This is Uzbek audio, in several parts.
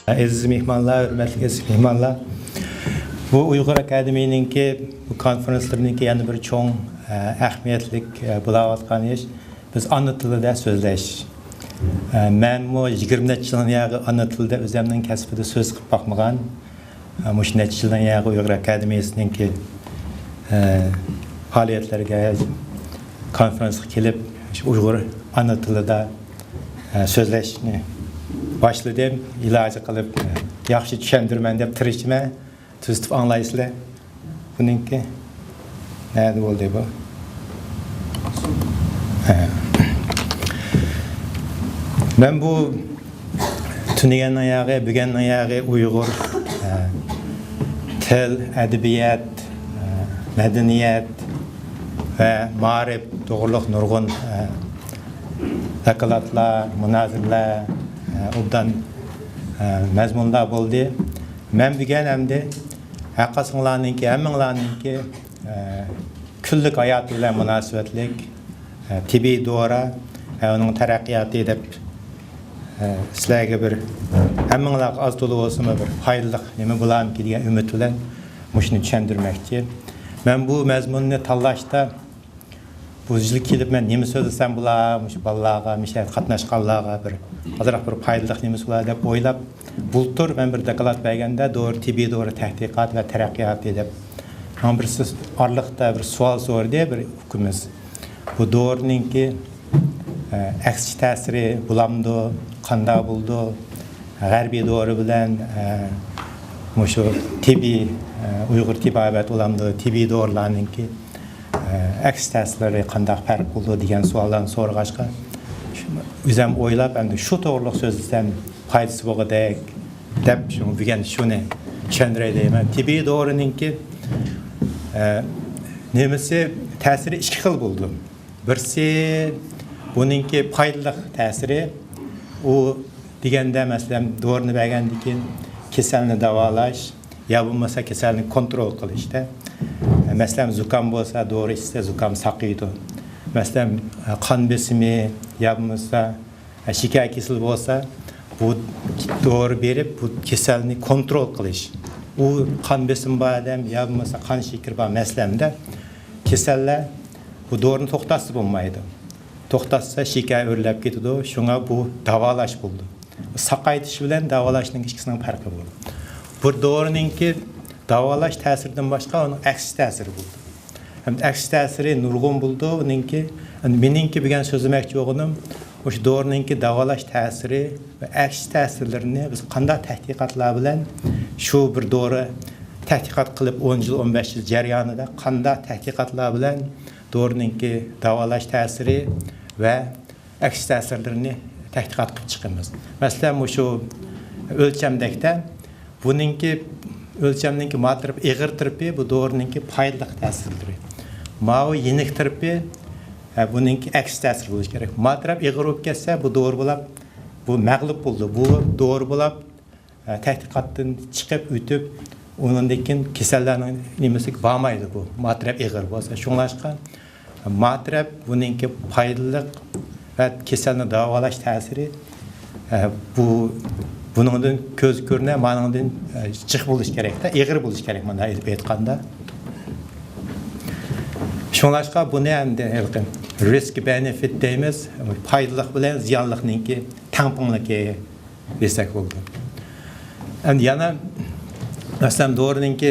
Aziz mehmonlar, hurmatli mehmonlar. Bu Uyg'ur Akademiyaninki bu konferenslarininki yana bir cho'ng ahamiyatli bo'layotgan ish biz ana tilida so'zlash. Men bu 20 yildan yog'i ana tilida o'zimning kasbida so'z qilib boqmagan. Mush necha yildan yog'i Uyg'ur Akademiyasininki faoliyatlarga konferensga kelib Uyg'ur ana tilida so'zlashni başladım, ilacı qilib, yaxshi tushundirman deb tirishman. Tuzitib anglaysizlar. Buningki nima bo'ldi bu? Men bu tunigan oyog'i, bugun oyog'i Uyg'ur til, adabiyot, madaniyat va ma'rif to'g'riliq nurg'un taqalatlar, munozirlar obdan mazmunlar bo'ldi. Men bugun hamda haqqasinglarninki, hammanglarninki kunlik hayot bilan munosabatlik tibbiy dora va uning taraqqiyoti deb sizlarga bir hammanglarga oz to'la bo'lsa bir foydali nima bo'larmiki degan umid bilan mushuni tushuntirmoqchi. Men bu mazmunni tanlashda bu yil kelib men nima so'zlasam bo'lar, mush bolalarga, misha qatnashganlarga bir azroq bir foydali nima bo'lar deb o'ylab, bultur men bir doklad berganda doğru tibbiy doğru tadqiqot va taraqqiyot deb bir siz orliqda bir savol so'radi bir hukumiz. Bu doğruninki aksi ta'siri bulamdi, qanday bo'ldi? G'arbiy doğru bilan mushu tibbiy Uyg'ur tibobat bulamdi, tibbiy doğrularninki aksi ta'sirlari qanday farq bo'ldi degan savollarni so'rag'achqa o'zim o'ylab endi shu to'g'riliq so'zlasam foydasi bo'lgandek deb shuni tushuntiray deyman. Tibbiy doğruninki nimasi ta'siri ikki xil bo'ldi. Birsi buninki foydali ta'siri u deganda masalan doğruni bergandan keyin kasalni davolash yo bo'lmasa kasalni kontrol qilishda. Mesela zukam bo'lsa doğru ise zukam saqiydi. Mesela qon besimi yapmasa, şeker kesili bo'lsa bu doğru berib bu kasalni kontrol qilish. U qon besim bor odam yapmasa qon shekeri bor masalamda kasallar bu doğruni to'xtatsa bo'lmaydi. To'xtatsa şeker o'rlab ketadi. Shunga bu davolash bo'ldi. Saqaytish bilan davolashning ikkisining farqi bor. Bu doğruninki davolash ta'siridan boshqa uning aksi ta'siri bo'ldi. Ham aksi ta'siri nurg'un bo'ldi. Uningki meningki degan so'zlamoqchi bo'lganim o'sha doğruninki davolash ta'siri va aksi ta'sirlarini biz qanday tadqiqotlar bilan shu bir doğru tadqiqot qilib 10 yil 15 yil jarayonida qanday tadqiqotlar bilan doğruninki davolash ta'siri va aksi ta'sirlarini tadqiqot qilib chiqamiz. Masalan, shu o'lchamdakda buningki ölçemninki matrip ig'ir tiripi bu doğruninki foydali ta'sirlari. Ma'u yenik tiripi buninki aksi ta'sir bo'lishi kerak. Matrip ig'ir bo'lib ketsa bu doğru bo'lib bu mag'lub bo'ldi. Bu doğru bo'lib tadqiqotdan chiqib o'tib undan keyin kasallarning nimasi bo'lmaydi bu. Matrip ig'ir bo'lsa, shunlashqa matrip buninki foydali va kasalni davolash ta'siri bu buningdan ko'z ko'rina, maningdan chiq bo'lish kerak-da, ig'ir bo'lish kerak mana aytganda. Shunlashqa buni endi risk benefit deymiz, foydaliq bilan ziyonliqninki tangpungligi desak bo'ldi. Endi yana masalan doğruninki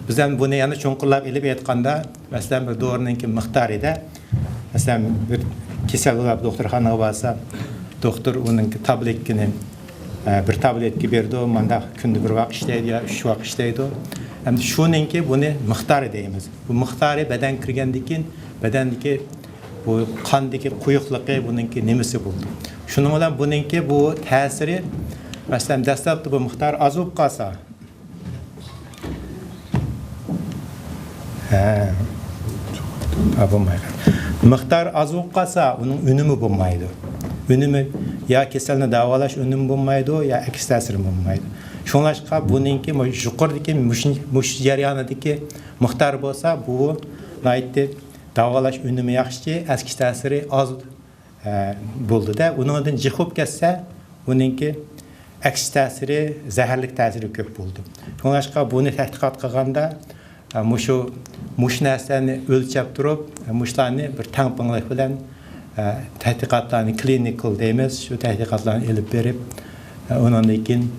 biz ham buni yana cho'nqirlab ilib aytganda, masalan bir doğruninki miqdorida masalan bir kasal bo'lib doktorxonaga borsa, doktor uninki tabletkini bir tabletki berdi, manda kunda bir vaqt ishlaydi yo 3 vaqt ishlaydi. Endi shuninki buni miqdori deymiz. Bu miqdori badan kirgandan keyin badandagi bu qondagi quyuqligi buninki nimasi bo'ldi. Shuning bilan buninki bu ta'siri masalan dastlabda bu miqdor oz bo'lib qolsa miqdor oz bo'lib qolsa uning unumi bo'lmaydi. Unumi ya kasalni davolash unumi bo'lmaydi, ya aksi ta'siri bo'lmaydi. Shunlashqa buninki yuqoridagi mush jarayonidagi miqdor bo'lsa, bu aytdi davolash unumi yaxshi, aksi ta'siri oz bo'ldi-da. Uningdan jiqib ketsa, uninki әкс тәсірі, зәһәрлік тәсірі көп болды. Шоңашқа бұны тәтқиқат қылғанда, мұш нәрсені өлчеп тұрып, мұшларны бір таңпыңлық білән тәтқиқатларны клиникал дейміз, шу тәтқиқатларны еліп беріп, онан кейін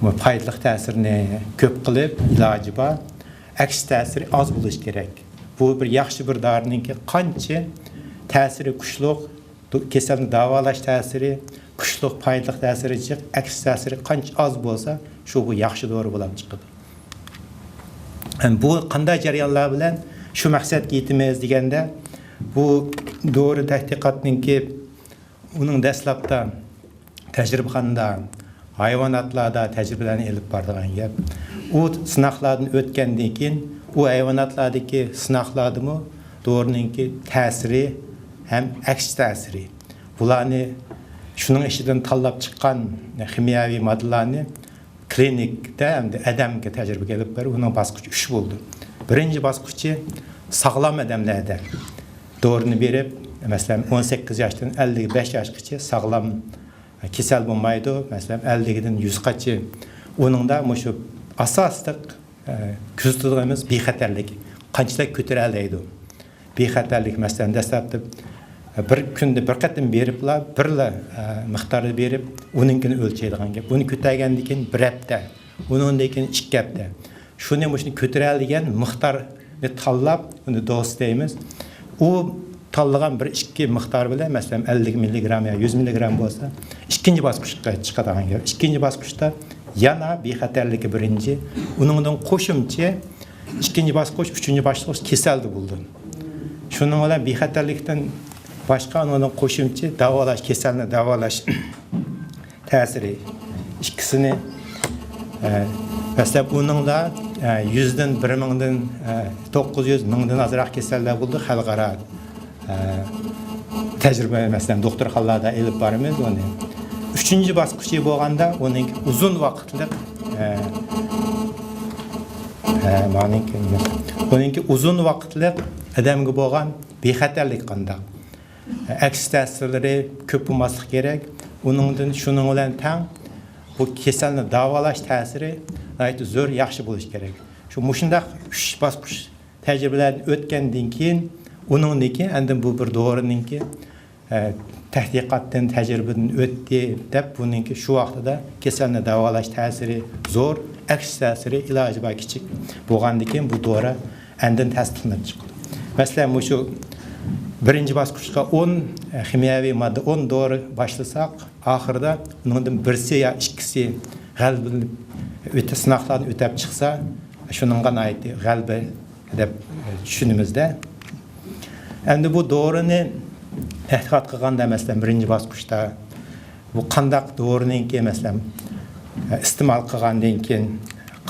пайдалық тәсіріне көп қылып, ilacı бар, әкс тәсірі аз болыш керек. Бұл бір яқшы бір дарының қанчы тәсірі күшлік, keselni davalash ta'siri, kuchliq paydliq ta'siri chiq, aks ta'siri qancha az bo'lsa, shu bu yaxshi dori bo'lib chiqadi. Bu qanday jarayonlar bilan shu maqsadga yetamiz deganda, bu dori tadqiqotninki uning dastlabda tajribaxonada, hayvonotlarda tajribalarni elib borgan gap. U sinoqlardan o'tgandan keyin, u hayvonotlardagi sinoqlardimi dorininki ta'siri hem aks ta'siri. Bularni shuning ichidan tanlab chiqqan kimyoviy moddalarni klinikda hamda odamga tajribaga olib berib, uning bosqichi 3 bo'ldi. Birinchi bosqichi sog'lom odamlarda dorini berib, masalan 18 yoshdan 55 yoshgacha sog'lom kasal bo'lmaydi, masalan 50 dan 100 gacha. Uningda shu asosliq kuzatadiganimiz bexatarlik, qanchalik ko'taradi. Bexatarlik masalan dastlabda bir kunda bir qatim beriblar, birla miqdorda berib, uninkini o'lchaydigan gap. Buni ko'targandan keyin 1 hafta, undan keyin 2 hafta. Shuni ko'taradigan miqdorni tanlab, uni dos deymiz. U tanlagan 1-2 miqdor bilan, masalan 50 mg yo 100 mg bo'lsa, ikkinchi bosqichga chiqadigan gap. Ikkinchi bosqichda yana bexatarligi birinchi, uningdan qo'shimcha ikkinchi bosqich, uchinchi bosqich kasaldi bo'ldi. Shuning bilan bexatarlikdan başqa onun qo'shimcha davolash, kasalni davolash ta'siri ikkisini masalan uningda 100 dan 1000 dan 900 mingdan ozroq kasallar bo'ldi xalqaro tajriba masalan doktorxonalarda elib boramiz uni. 3-chi bosqichi bo'lganda uning uzun vaqtlik uning uzun vaqtlik odamga bo'lgan bexatarlik qanday aks ta'sirlari ko'p bo'lmasligi kerak. Uningdan shuning bilan tang bu kasalni davolash ta'siri aytib zo'r yaxshi bo'lish kerak. Shu mushundaq 3 bosqich tajribalardan o'tgandan keyin uningki endi bu bir dorininki tadqiqotdan tajribadan o'tdi deb buningki shu vaqtida kasalni davolash ta'siri zo'r, aks ta'siri iloji bor kichik bo'lgandan keyin bu dori endi tasdiqlanib chiqdi. Masalan, shu birinchi bosqichga 10 kimyoviy modda 10 dori boshlasak, oxirida uningdan birsi yo ikkisi g'alaba o'ta sinoqlardan o'tib chiqsa, shuningga aytdi g'alaba deb tushunimizda. Endi bu dorini tadqiqot qilganda masalan birinchi bosqichda bu qandaq dorininki masalan iste'mol qilgandan keyin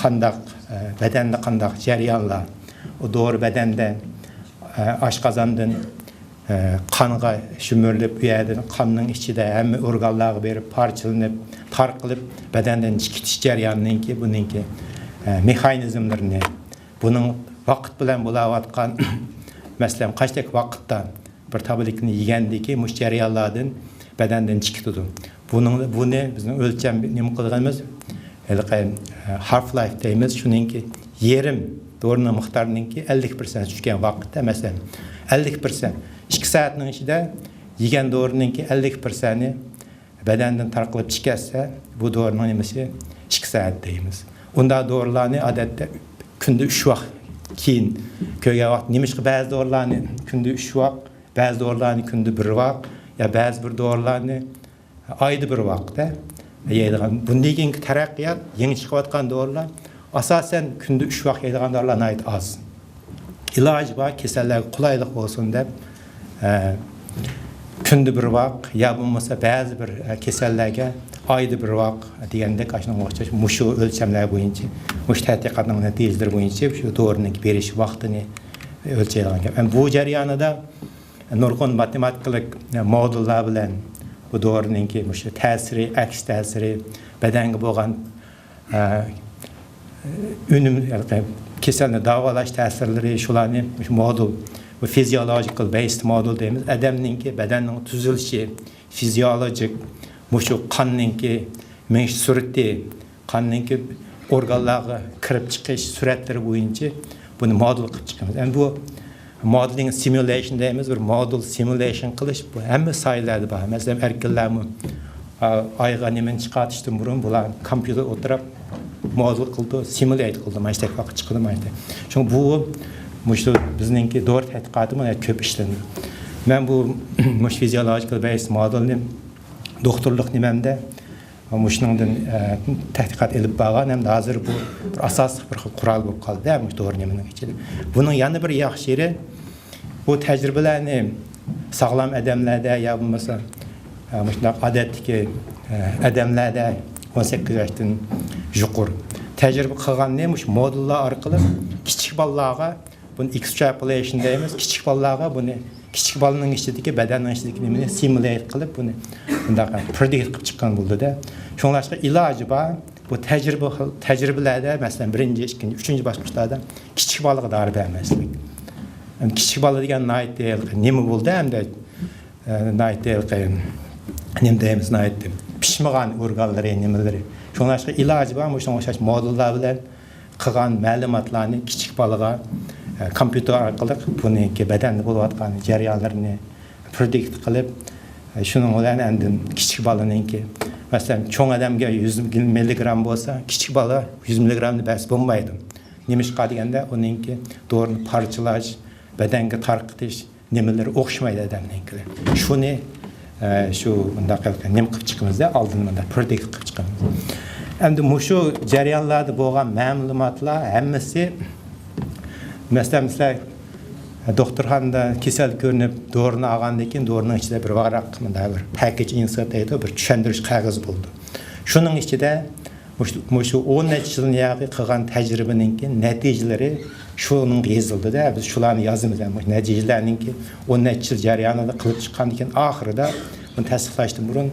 qandaq badanda qandaq jarayonlar o dori badanda oshqozondan qonga shumirilib, bu yerdan qonning ichida hamma organlarga berib, parchalanib, tarqalib, badandan chiqish jarayonininki buningki mexanizmlarini, buning vaqt bilan bo'layotgan masalan qanchalik vaqtda bir tabletni yegandan keyin mush jarayonlardan badandan chiqadi. Buni bizning o'lcham nima qilganimiz half life deymiz, shuningki yerim dorining miqdorininki 50% tushgan vaqtda masalan 50% 2 soatning ichida yegan dorininki 50%ni badandan tarqalib chiqarsa, bu dorining nimasi 2 soat deymiz. Unda dorilarni odatda kunda 3 vaqt keyin ko'rgan vaqt, nimishqa ba'zi dorilarni kunda 3 vaqt, ba'zi dorilarni kunda 1 vaqt, ya ba'zi bir dorilarni oyda 1 vaqtda yeydigan. Bundan keyingi taraqqiyot, yangi chiqayotgan dorilar asosan kunda 3 vaqt yeydigan dorilarni ayt az. İlacı var, kasallarga qulaylik bo'lsin deb kunda 1 vaqt, ya bo'lmasa ba'zi bir kasallarga oyda 1 vaqt degandek ashunga o'xshash mushu o'lchamlar bo'yicha, mush tadqiqotning natijalari bo'yicha shu dorining berish vaqtini o'lchaydigan. Bu jarayonida nurg'un matematik modullar bilan bu dorining mushu ta'siri, aks ta'siri, badanga bo'lgan unum kasalni davolash ta'sirlari shularni modul, bu physiological based modul deymiz. Odamningki badanning tuzilishi, fiziologik, mushu qonninki men suratni qandaki organlarga kirib chiqish suratlari bo'yicha buni model qilib chiqamiz. Endi bu modeling simulation deymiz, bir model simulation qilish bu hamma sohalarda bor. Masalan, erkaklarmi ayga nimani chiqarishdan burun bular kompyuter o'tirib model qildi, simulate qildi, mana shu vaqt chiqdi mana. Chunki bu mush bizningki doğru tadqiqoti mana ko'p ishlandi. Men bu mush physiological based modelni doktorlik nimamda mushuningdan tadqiqot elib borgan, hamda hozir bu bir asosiy bir qural bo'lib qoldi, mush doğru nimaning ichida. Buning yana bir yaxshi yeri bu tajribalarni sog'lom odamlarda ya bo'lmasa mushunday odatdagi odamlarda 18 yoshdan yuqori tajriba qilganni mush modellar orqali kichik bolalarga buni extrapolation deymiz. Kichik bolalarga buni kichik bolaning ichidagi badanning ichidagi nimani simulate qilib buni bunday predict qilib chiqqan bo'ldi-da. Shunlashqa iloji bor. Bu tajribalarda masalan 1-chi, 2-chi, 3-chi bosqichlarda kichik bolaga dori bermaslik. Kichik bola degan nima bo'ldi hamda nima deymiz pishmagan organlari nimalari. Shunlashqa iloji bor o'sha o'xshash modellar bilan qilgan ma'lumotlarni kichik bolaga kompyuter orqali buniki badanda bo'layotgan jarayonlarni predict qilib shuning bilan endi kichik bolaninki masalan cho'ng odamga 100 mg bo'lsa kichik bola 100 mg ni bas bo'lmaydi. Nimishqa deganda uninki doğru parchalash, badanga tarqitish nimalar o'xshamaydi odamninkilar. Shuni shu bunday qilib nim qilib chiqimizda oldin bunday predict qilib chiqamiz. Endi mushu jarayonlarda bo'lgan ma'lumotlar hammasi masalan doktorxonada kasal ko'rinib dorini olgandan keyin dorining ichida bir varaq bunday bir package insert deydi, bir tushuntirish qog'oz bo'ldi. Shuning ichida mushu 10 yildan yaqin qilgan tajribaninki natijalari shuning yozildi-da. Biz shularni yozamiz. Natijalarninki 10 yil jarayonida qilib chiqqandan keyin oxirida buni tasdiqlashdan burun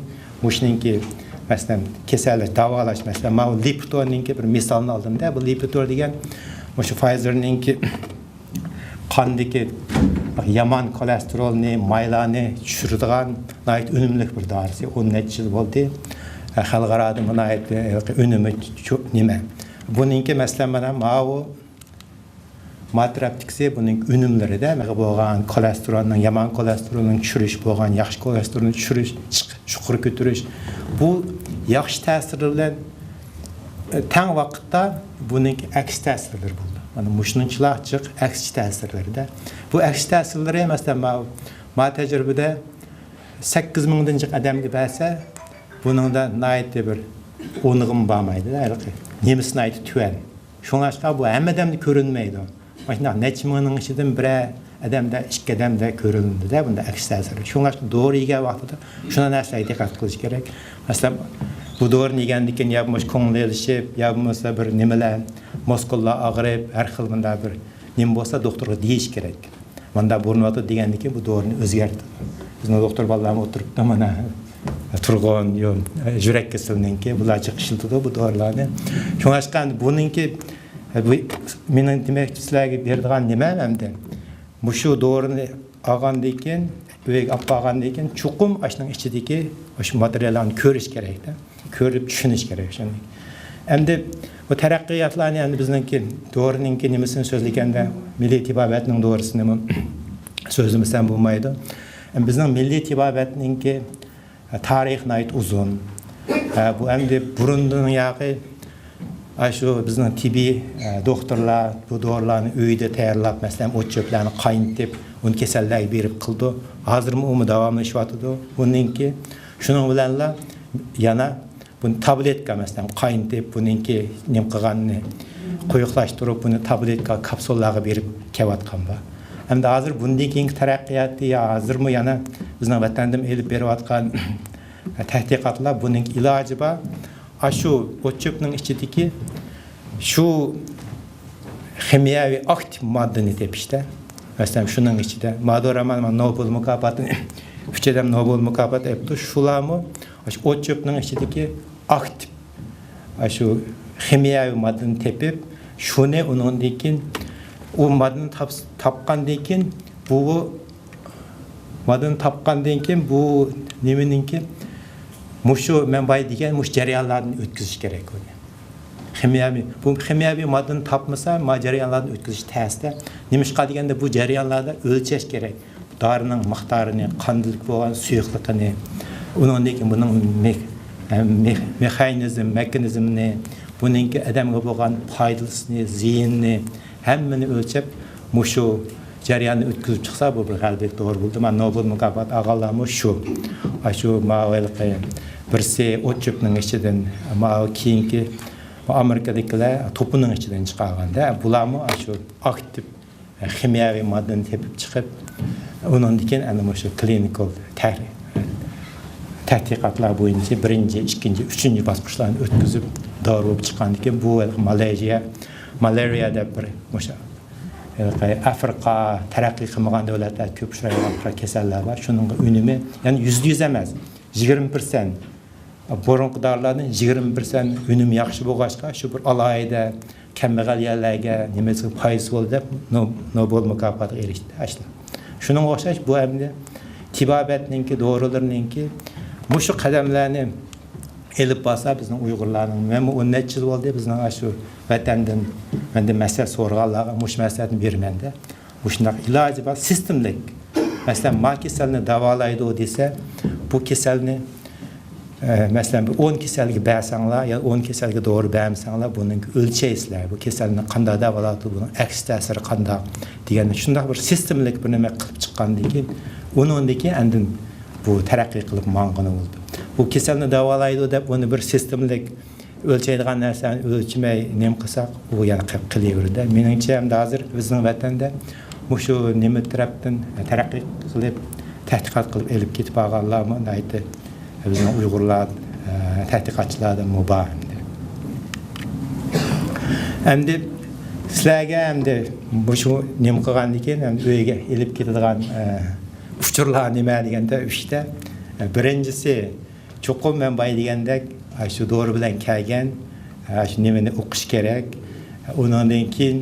mushuninki masalan kasallik davolash masalan mana Lipitorninki bir misolni oldim-da. Bu Lipitor degan o'sha Pfizerninki qandagi yomon kolesterolni, maylarni tushiradigan unumli bir dorisi 10 yil bo'ldi. Xalqaro buna unumi nima? Buningki masalan mana bu matraptiksi buning unumlarida bo'lgan kolesterolning yomon kolesterolning tushirish bo'lgan yaxshi kolesterolni tushirish, chuqur ko'tarish bu yaxshi ta'sir bilan tang vaqtda buning aks ta'sirlari bo'ldi. Mana mushunchilarchiq aks ta'sirlarida. Bu aks ta'sirlari masalan ma tajribada 8000 dan jiq odamga bersa, buningda naytda bir o'nig'im bo'lmaydi. Nemisini aytib tuvan. Shunlashqa bu hamma odamda ko'rinmaydi. Mana necha mingning ichidan bir odamda, ikki odamda ko'rindi-da bunda aks ta'siri. Shunlashqa doğru yegan vaqtida shuna narsaga diqqat qilish kerak. Masalan, bu doğru yegandan keyin ya bo'lmasa ko'ngil elishib, ya bo'lmasa bir nimalar, muskullar og'rib, har xil bunday bir nim bo'lsa doktorga deyish kerak. Bunda burunotib degandan keyin bu doğruni o'zgartirdi. Bizning doktor bolalarimiz o'tiribdi mana turg'on yo yurak kasalligininki bular chiqishildi bu dorilarni. Shunlashqa buninki mening demoqchi sizlarga beradigan nima hamda mushu dorini olgandan keyin uyga olib borgandan keyin chuqum ashning ichidagi o'sha materiallarni ko'rish kerak-da. Ko'rib tushunish kerak shuni. Endi bu taraqqiyotlarni endi bizningki dorininki nimasini so'zlaganda milliy tibobatning dorisini so'zimizdan bo'lmaydi. Bizning milliy tibobatninki tarixi ayt uzun. Bu endi burundan yaqi shu bizning tibbiy doktorlar bu dorilarni uyda tayyorlab, masalan, o'tcho'plarni qaynatib, uni kasallarga berib qildi. Hozirmi u davomlashyapti. Buningki shuning bilanlar yana buni tabletka masalan qaynatib, buningki nim qilganni quyuqlashtirib, buni tabletka kapsullarga berib kelayotgan bor. Hamda hozir bundan keyingi taraqqiyotda hozirmi yana bizning vatandan elib berayotgan tadqiqotlar buning iloji bor. Shu o'tcho'pning ichidagi shu kimyoviy aktiv moddani tepishda masalan shuning ichida Madoraman Nobel mukofotini 3 odam Nobel mukofoti olibdi. Shularmi shu o'tcho'pning ichidagi aktiv shu kimyoviy moddani tepib shuni undan keyin u moddani topgandan keyin bu nimaninki Muşu men bay degan muş jarayonlarni o'tkazish kerak uni. Bu kimyoviy moddani topmasa, jarayonlarni o'tkazish ta'sirida nimishqa deganda bu jarayonlarda o'lchash kerak. Dorining miqdorini, qandilik bo'lgan suyuqligini, undan keyin buning mexanizmini, buningki odamga bo'lgan foydasini, ziyinni hammani o'lchab mushu jarayonni o'tkazib chiqsa bu bir g'alabalik to'g'ri bo'ldi. Men Nobel mukofoti ag'alami shu ma'valqi birsi o'chibning ichidan keyingi Amerikadagilar to'pining ichidan chiqarganda bularmi shu aktiv kimyoviy moddani tepib chiqib undan keyin ana shu klinikal tadqiqotlar bo'yicha birinchi, ikkinchi, uchinchi bosqichlarni o'tkazib dori bo'lib chiqqandan keyin bu malariya deb bir o'sha Afrika taraqqiy qilmagan davlatlar ko'p uchraydigan kasallar bor. Shuning unumi, ya'ni 100% emas, 20%. Burunqi dorilarning 20% unumi yaxshi bo'lg'achqa, shu bir alohida kambag'al yerlarga nimasi foiz bo'ldi deb Nobel mukofotiga erishdi. Shuning o'xshash bu endi tibobatninki, dorilarninki mushu qadamlarni elib bo'lsa bizning Uyg'urlarning men 10 necha yil bo'ldi bizning shu vatandan menda masal so'rg'anlarga mush maslahatni bermanda. Mushunaq iloji bor, sistemlik. Masalan, ma kasalni davolaydi desa, bu kasalni masalan 10 kasalga bersanglar ya 10 kasalga dori bermasanglar buning o'lchaysizlar. Bu kasalni qanday davolaydi, buning aks ta'siri qanday degan shunday bir sistemlik bir nima qilib chiqqandan keyin undan keyin andin bu taraqqiy qilib mang'ini bo'ldi. Bu kasalni davolaydi deb uni bir sistemlik o'lchaydigan narsani o'lchmay nem qilsak, u yana qilaveradi. Meningcha ham hozir bizning vatanda shu nima tarafdan taraqqiy qilib, tadqiqot qilib elib ketib olganlarmi aytdi. Bizning Uyg'urlar tadqiqotchilardan mubohimdi. Endi sizlarga endi shu nima qilgandan keyin ham uyga elib ketadigan uchurlar nima deganda uchta. Birinchisi cho'qim men boy degandek shu dori bilan kelgan shu nimani o'qish kerak. Undan keyin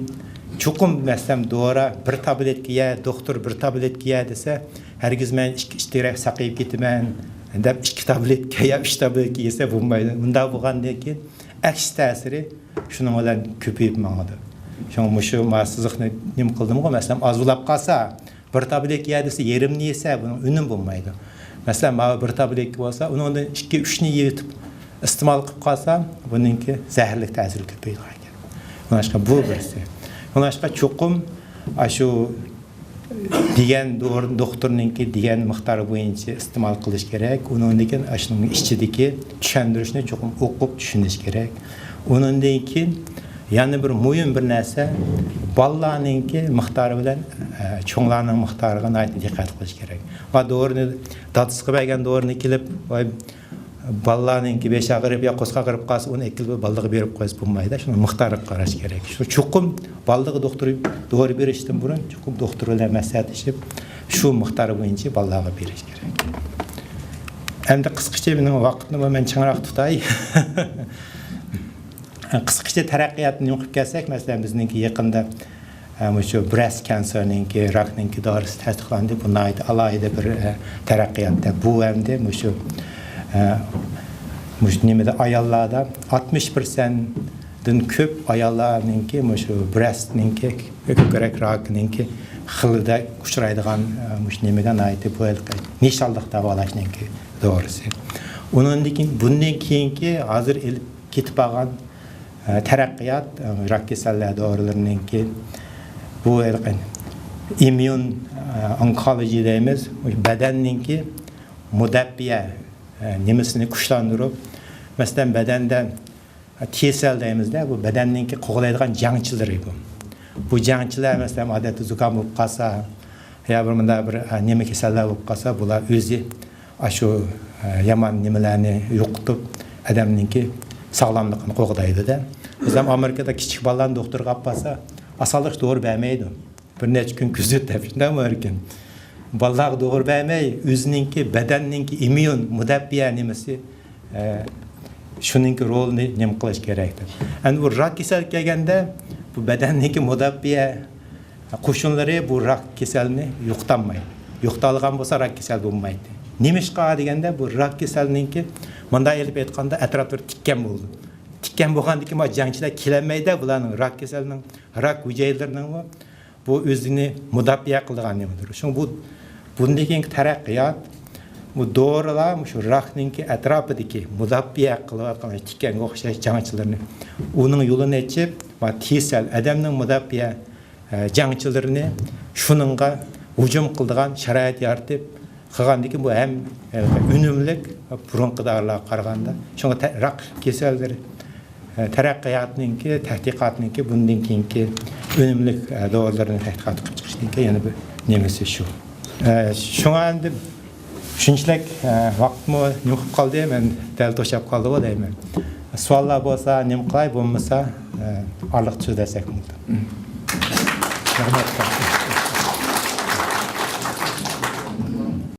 cho'qim masalan dori bir tabletka ya, doktor bir tabletka ya desa, hargiz men ishtirok saqayib ketaman deb 2 tabletka ya 3 tabletka yesa bo'lmaydi. Bunda bo'lgandan keyin aks ta'siri shuning bilan ko'payib mangadi. Shuning shu mahsizlikni nim qildimmi, masalan ozulab qolsa, bir tabletka ya desa, yerimni yesa buning unum bo'lmaydi. Masalan, mana bir tabletka bo'lsa, undan 2-3 ni yetib iste'mol qilib qolsa, buningki zaharli ta'siri ko'payadi ekan. Bunashqa bu birisi. Bunashqa cho'qim shu degan doktorninki degan miqdori bo'yicha iste'mol qilish kerak. Undan keyin shuning ichidagi tushuntirishni cho'qim o'qib tushunish kerak. Undan keyin yana bir muhim bir narsa bolalarninki miqdori bilan cho'nglarning miqdoriga diqqat qilish kerak. Va dorini datis qilgan dorini kelib bolalarninki besh ag'irib yo qo'sqa qirib qolsa, uni ikkilib bolaga berib qo'ysa bo'lmaydi. Shuni miqdoriga qarash kerak. Shu cho'qim bolaga doktor dori berishdan burun cho'qim doktor bilan maslahatlashib, shu miqdori bo'yicha bolaga berish kerak. Endi qisqacha mening vaqtni men changroq tutay. Qisqacha taraqqiyotni o'qib kelsak, masalan bizningki yaqinda shu breast cancerninki, rakninki dorisi tasdiqlandi. Bunday alohida bir taraqqiyotda bu endi shu nimada ayollarda 60%dan ko'p ayollarninki shu breastninki, ko'krak rakininki xilida uchraydigan nimaga aytib bo'ldi. Nishonliq davolashninki dorisi. Undan keyin bundan keyingi hozir elib ketib olgan taraqqiyot rak kasallar dorilarininki bu immun onkologiya deymiz, badanninki mudafaa nimasini kuchlantirib, masalan badanda T-sel deymizda, bu badanninki qo'g'laydigan jangchilari bu. Bu jangchilar masalan odatda zukam bo'lib qolsa, yo bir nima kasallar bo'lib qolsa, bular o'zi shu yomon nimalarni yo'qotib, odamninki sog'lomligini qo'g'daydi-da. Bizam Amerikada kichik bolalarni doktorga olib borsa, asallik to'g'ri bermaydi. Bir necha kun kuzatib, shundaymi ekan? Bolalar to'g'ri bermay, o'zininki badanninki immun mudofaa nimasi shuninki rolini nim qilish kerakdir. Endi bu rak kasal kelganda bu badanninki mudofaa qo'shinlari bu rak kasalni yo'qotmaydi. Yo'qotilgan bo'lsa rak kasal bo'lmaydi. Nimishqa deganda bu rak kasalninki Mında elip aytganda atrofda tikkan bo'ldi. Tikkan bo'lgandan keyin jangchilar kelmaydi, bularning rak kasalining, rak hujayralarining bu o'zini mudofaa qilganligidir. Shu bundan keyingi taraqqiyot bu dorilar shu rakninki atrofidagi mudofaa qilayotgan tikkanga o'xshash jangchilarni uning yo'lini ochib va tesal odamning mudofaa jangchilarini shuningga hujum qiladigan sharoit yaratib qilgandan keyin bu ham unumlik burunqidagilarga qaraganda shunga rak kasallari taraqqiyotninki tadqiqotninki bundan keyingi unumlik dorilarni tadqiqot qilib chiqishninki yana bir nimasi shu. Shunga endi shunchalik vaqtmi yo'qib qoldi, men dal to'shab qoldi deyman. Savollar bo'lsa, nima qilay, bo'lmasa, orliq so'zlasak bo'ldi. Rahmat.